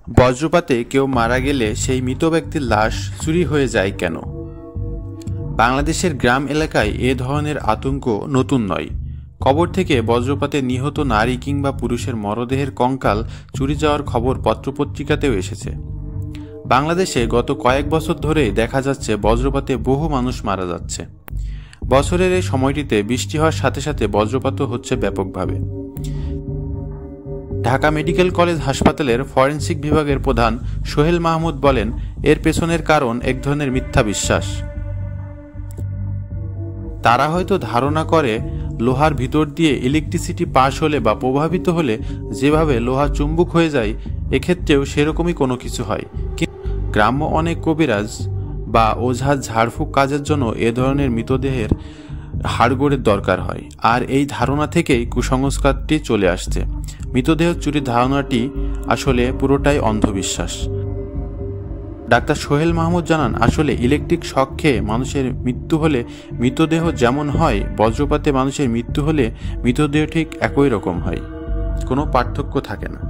বজ্রপাতে কেউ মারা গেলে সেই মৃত ব্যক্তির লাশ চুরি হয়ে যায় কেন? বাংলাদেশের গ্রাম এলাকায় এ ধরনের আতঙ্ক নতুন নয়। কবর থেকে বজ্রপাতে নিহত নারী কিংবা পুরুষের মরদেহের কঙ্কাল চুরি যাওয়ার খবর পত্রপত্রিকাতেও এসেছে। বাংলাদেশে গত কয়েক বছর ধরে দেখা যাচ্ছে বজ্রপাতে বহু মানুষ মারা যাচ্ছে। বছরের এই সময়টিতে বৃষ্টি হওয়ার সাথে সাথে বজ্রপাতও হচ্ছে ব্যাপকভাবে। ঢাকা মেডিকেল কলেজ হাসপাতালের ফরেনসিক বিভাগের প্রধান সোহেল মাহমুদ বলেন, এর পেছনের কারণ এক ধরনের মিথ্যা বিশ্বাস। তারা হয়তো ধারণা করে লোহার ভিতর দিয়ে ইলেকট্রিসিটি পাস হলে বা প্রভাবিত হলে যেভাবে লোহা চুম্বক হয়ে যায়, এক্ষেত্রেও সেরকমই কোনো কিছু হয়। কিন্তু গ্রাম্য অনেক কবিরাজ বা ওঝা ঝাড়ফুঁক কাজের জন্য এ ধরনের মৃতদেহের হাড়গোড়ের দরকার হয়, আর এই ধারণা থেকেই কুসংস্কারটি চলে আসছে। মৃতদেহ চুরির ধারণাটি আসলে পুরোটাই অন্ধবিশ্বাস। ডাক্তার সোহেল মাহমুদ জানান, আসলে ইলেকট্রিক শক খেয়ে মানুষের মৃত্যু হলে মৃতদেহ যেমন হয়, বজ্রপাতে মানুষের মৃত্যু হলে মৃতদেহ ঠিক একই রকম হয়, কোনো পার্থক্য থাকে না।